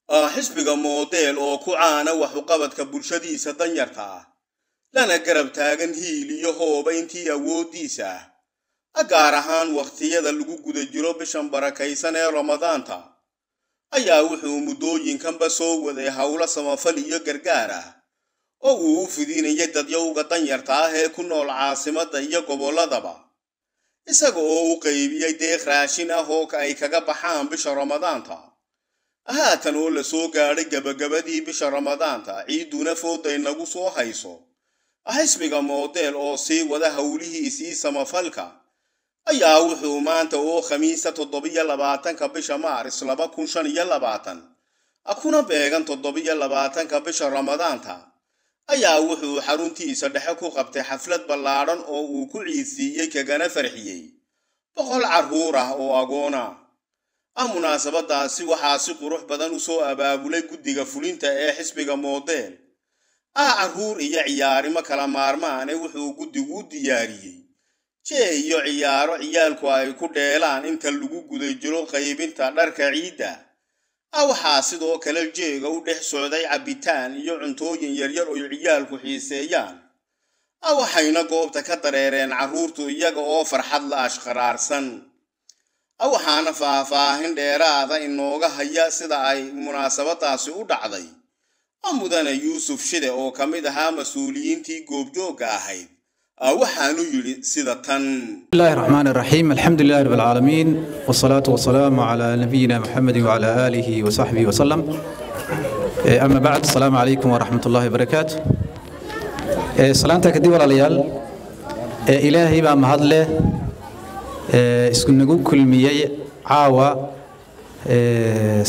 xisbiga moodeel oo ku caana wax u qabadka bulshadiisa danyarta ah lana garab taagan hiil iyo hooba intii awoodiisa gaar ahaan waqtiyada lagu guda jiro bishan barakaysan ee Ramadaanta ayaa wuxuu muddooyinkanba soo waday hawlo samafal iyo gargaar ah oo uu fidinayay dadyowga danyarta ah ee ku nool caasimadda iyo gobolladaba isaga oo u qaybiyay deeq raashin ah oo ay kaga baxaan bisha Ramadaanta haatan oo la soo gaaray gabagabadii bisha Ramadaanta ciiduna fooday nagu soo hayso xisbiga moodeel oo sii wada hawlihiisii samafalka ayaa wuxuu maanta oo khamiista 27 bisha Maaris 2025 akuna beegan 27 bisha Ramadaanta ayaa wuxuu xaruntiisa dhexe ku qabtay xaflad ballaaran oo uu ku ciidsiiyay kagana farxiyay 100 carruur ah oo agoona munaasabadaasi waxaa si qurux badan u soo abaabulay guddiga fulinta ee xisbiga moodeel carruur iyo ciyaarimo kala maarmaan wuxuu guddigu diyaariyay iyo ciyaaro ciyaalku ay ku dheelaan inta lagu guday jiro qaybinta dharka ciida waxaa sidoo kale jeega u dhex socday cabitaan iyo cuntooyin yaryar oo ciyaalku xiiseeyaan waxayna goobta ka dareereen carruurtu iyaga oo farxad la ashqaraarsan waxaana faahfaahin dheeraada inooga haya sida ay munaasabadaasi u dhacday mudane Yuusuf Shide oo kamid ahaa mas'uuliyiintii goobjooga ahayd waxaanu yiri sida tan Bismillahir Rahmanir Rahim Alhamdulillahi Rabbil Alamin wassalatu wassalamu ala nabiyyina Muhammadin wa ala alihi wa sahbihi wa sallam amma ba'd assalamu alaykum wa rahmatullahi wa barakatuh salaanta kadib walaalayaal ilaahay baa mahad leh isku nagu kulmiyay caawa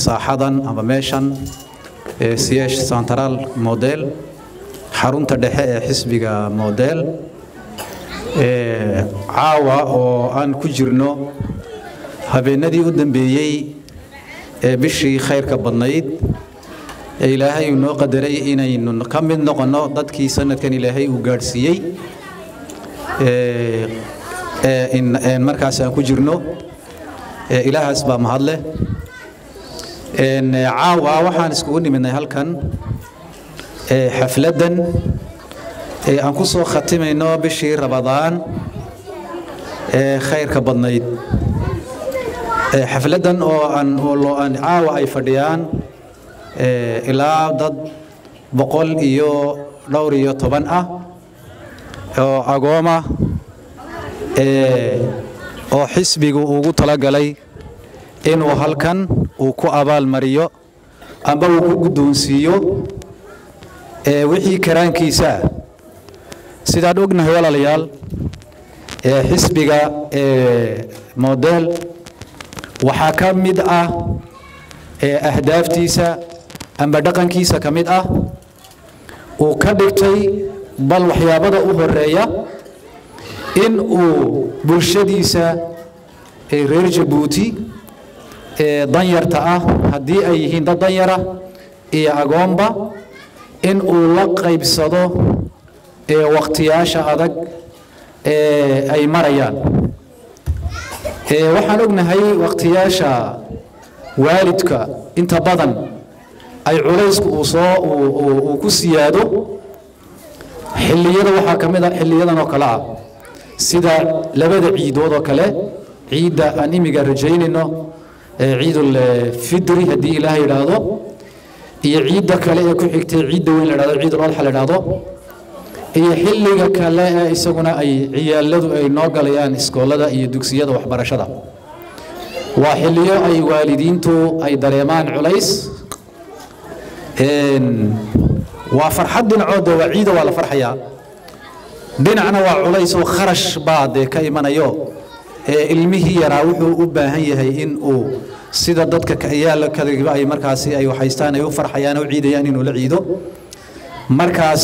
saaxadan ama meeshan سياش سنترال موديل حرونتا دحه حسبيغا موديل عاوا oo aan ku jirno habeenadii u dambeeyay bishii khayrka badnayd ilaahay noo qadaray inaynu ka mid noqono dadkii sanadkan ilaahay uu gaarsiiyay in markaas aan ku jirno ilaahaas baa mahad leh caawa waxaan iskugu niminay halkan xafladan aan ku soo khatimayno bishii Ramadaan khayrka badnayd xafladan oo aan caawa ay fadhiyaan ilaa dad 110 ah oo agooma oo xisbigu ugu talagalay inuu halkan uu ku abaal mariyo amba uu ku guddoonsiiyo wixii karaankiisa sidaad ognahay walaalayaal xisbiga moodeel waxaa ka mid ah ahdaaftiisa amba dhaqankiisa ka mid ah uu ka dhigtay bal waxyaabada u horeeya in uu bulshadiisa reer Jabuuti danyarta ah hadii ay yihiin dad danyara iyo agoonba in uu la qaybsado waqtiyaasha adag ay marayaan waxaan ognahay waqtiyaasha waalidka inta badan ay culaysku uu ku siyaado xilliyada waxa kamid ah xilliyadan oo kala ah sida labada ciidood oo kale ciida aan imiga rajaynayno عيد الفطر هدي الله يراده هي عيد كله يكون حكتي عيد وين يراده عيد الأضحى يراده هي حلقة كله يسقونه أي عيال أي ناقليان إسكولة أي دكسية وحبر شدا وحلية أي والدين تو أي دريمان عليس وفرحد عود وعيد ولا فرحيا دين أنا وعليس وخرج بعد كيمان يو ilmihi yaraa wuxuu u baahan yahay in uu sida dadka kayaal kale ay markaasi ay waxaystaan ay u farxayaan oo ciidayaan inuu la ciido markaas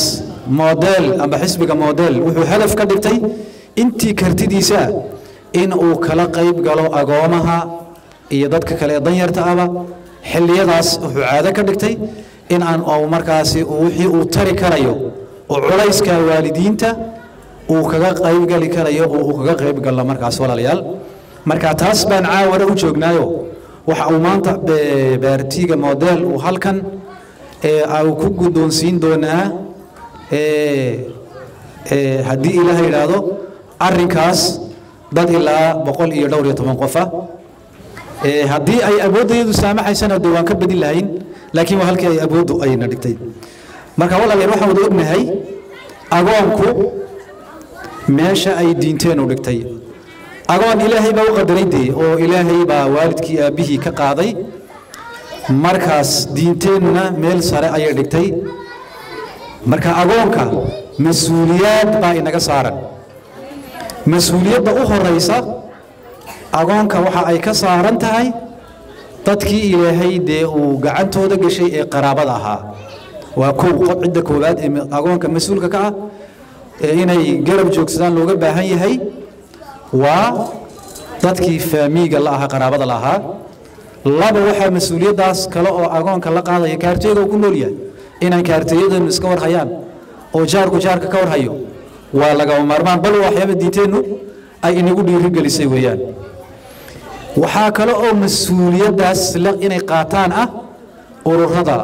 model amba xisbiga model wuxuu hadaf ka dhigtay intii kartidiisa in uu kala qayb galo agoomaha iyo dadka kale danyarta aba xilliyadaas wuxuu caado ka dhigtay in aan oo markaasi wixii uu tari karayo oo culayska waalidiinta uu kaga qayb gali karayo oo uu kaga qayb gal markaas walaalayaal marka taas baan caawara u joognaayo waxa uu maanta baartiga model uu halkan ay ku guddoonsiin doonaa haddii ilaahay yiraahdo arrinkaas dad ilaa 112 qof ah haddii ay awooddeedu saamaxaysana waan ka badin lahayn laakiin waa halkii ay awooddu ayna dhigtay marka walaalayaal waxaan wada ognahay agoonku meesha ay diinteenu dhigtay agoon ilaahay baa u qadaray oo ilaahay baa waalidkii aabihii ka qaaday markaas diinteenna meel sare ayay dhigtay marka agoonka mas'uuliyad baa inaga saaran mas'uuliyadda u horeysa agoonka waxa ay ka saaran tahay dadkii ilaahay uu gacantooda gashay ee qaraabada ahaa waa cidda koowaad ee agoonka mas'uulka ka ah inay garab joogsadaan looga baahan yahay waa dadkii faamiga la ahaa qaraabada la ahaa laba waxa mas'uuliyadaas kale oo agoonka la qaadaya kaarteega ku nool yahay inaan kaarteeyadan iska war hayaan oo jaarka ka war hayo waa laga maarmaan bal waxyaaba diinteenu ay inagu dhiirigelisay weeyaan waxa kale oo mas'uuliyadaas inay qaataan ah ururada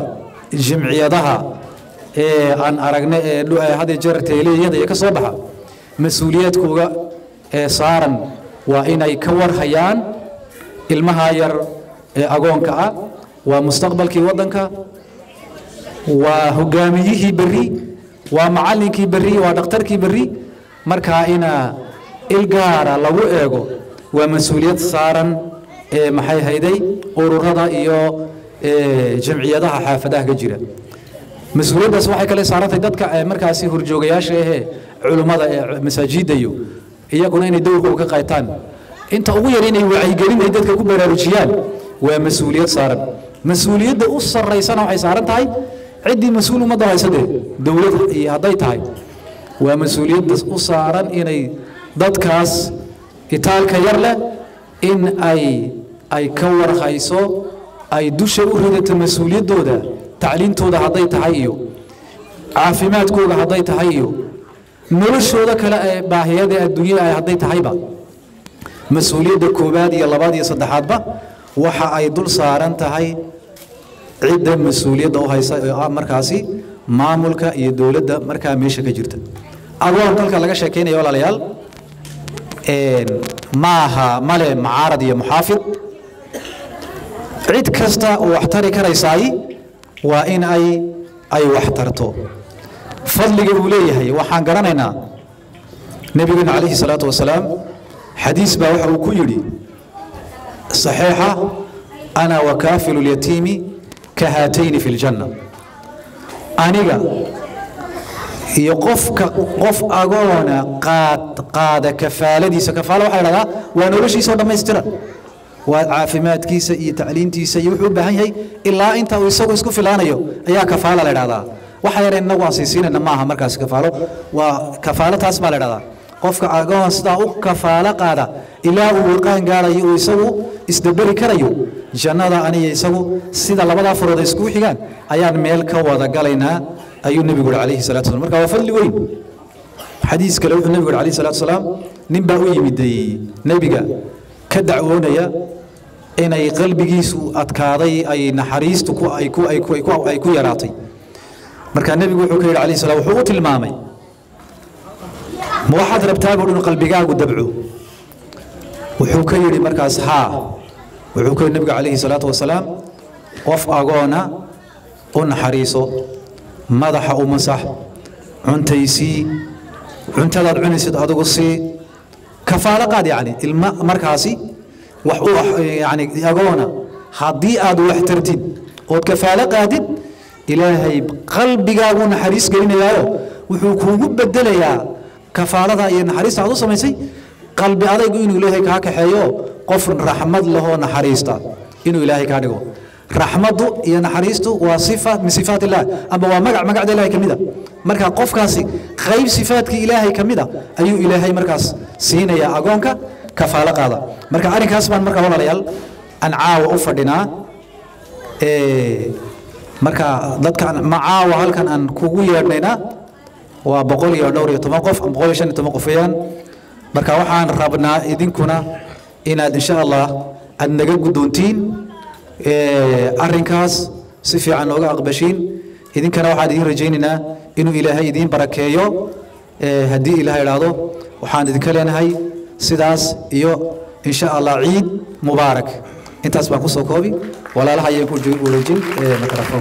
jimciyadaha aan aragne hada jeerta leeyada ka soo baxa mas'uuliyadkooda saaran waa inay ka war hayaan ilmaha yar agoonka ah waa mustaqbalkii wadanka waa hogaamiyihii bari waa macallinkii bari waa dhakhtarkii bari marka ina ilgaara lagu eego waa mas'uuliyad saaran maxay hayday ururada iyo jamciyadaha xaafadaha ka jira mas'uuliyadaas waxay kale saarantay dadka markaasi horjoogayaasha culimada masaajidda iyaguna inay dowrkooda ka qaataan inta ugu yar inay wacyigelin ay dadka ku baraarujiyaan waa mas'uuliyad saaran mas'uuliyadda u sareysana waxay saaran tahay ciddii mas'uul ummadda haysadee dowladda iyo hadday tahay waa mas'uuliyadda u saaran inay dadkaas itaalka yar leh in ay ka war hayso ay dusha u ridato mas'uuliyadooda tacliintooda hadday tahay iyo caafimaadkooda hadday tahay iyo noloshooda kale ee baahiyada adduunyada ay hadday tahayba mas'uuliyadda koobaad iyo labaad iyo saddexaadba waxa ay dul saaran tahay cidda mas'uuliyadda u haysa markaasi maamulka iyo dowladda markaa meesha ka jirta agoon dalka laga sheekeynayo walaalayaal maaha male mucaarad iyo muxaafid cid kasta oo wax tari karaysaay waa in ay wax tarto fadliga uu leeyahay waxaan garanaynaa nabiguna calayhi salaatu wasalaam xadiis baa waxa uu ku yidhi saxiixa ana wakaafilu lyatiimi kahaatayni fi ljanna aniga iyo qof agoona qaada kafaaladiisa kafaalo waxay dhahdaa waa noloshiisa oo dhammaystiran waa caafimaadkiisa iyo tacliintiisa iyo wuxuu u baahan yahay ilaa inta uu isagu isku filaanayo ayaa kafaalo la dhahdaa waxa yar inagu aan siisiinayna maaha markaas kafaalo waa kafaalo taas baa la dhahdaa qofka agoon sida u kafaalo qaada ilaa uu qaan gaarayo uu isagu isdabari karayo jannada aniga isagu sida labada farood isku xigaan ayaan meel ka wada galaynaa ayuu nabigu calayhi salaatu wasalaam marka waa fadli weyn xadiis kale wuxuu nabigu calayhi salaatu wasalaam nin baa u yimiday nabiga ka dacwoonaya inay qalbigiisu adkaaday ay naxariistu ay ku yaraatay marka nabigu wuxuu ka yiri calayhi salaam wuxuu u tilmaamay ma waxaad rabtaa inuu qalbigaagu dabco wuxuu ka yiri markaas wuxuu ka yiri nabiga calayhi salaatu wasalaam qof agoona u naxariiso madaxa u masax cuntaysii cuntadaad cunaysid adigu sii kafaalo qaad yani ilma markaasi wax u yani agoona haddii aad wax tartid ood kafaalo qaadid ilaahay qalbigaagu naxariis gelinayaayo wuxuu kuugu bedelayaa kafaalada iyo naxariista aad u samaysay qalbi adaygu inuu ilaahay kaa kaxeeyo qof raxmad lahoo naxariista inuu ilaahay kaa dhigo raxmadu iyo naxariistu waa sifa min sifaat illah ama waa magacda ilaahay kamida marka qofkaasi qayb sifaadka ilaahay kamida ayuu ilaahay markaas siinaya agoonka kafaalo qaada marka arinkaas baan marka walaalayaal aan caawa u fadhinaa marka dadka macaawa halkan aan kugu yeedhnayna waa 112 qof 115 qof ayaan marka waxaan rabnaa idinkuna inaad insha Allah aad naga gudoontiin arrinkaas si fiican nooga aqbashiin idinkana waxaan idin rajaynaynaa inuu ilaahay idin barakeeyo haddii ilaahay idhaahdo waxaan idinka leenahay sidaas iyo insha allah ciid mubaarak intaas baan ku soo koobi walaalaha ayaan ku wareejin mikrofon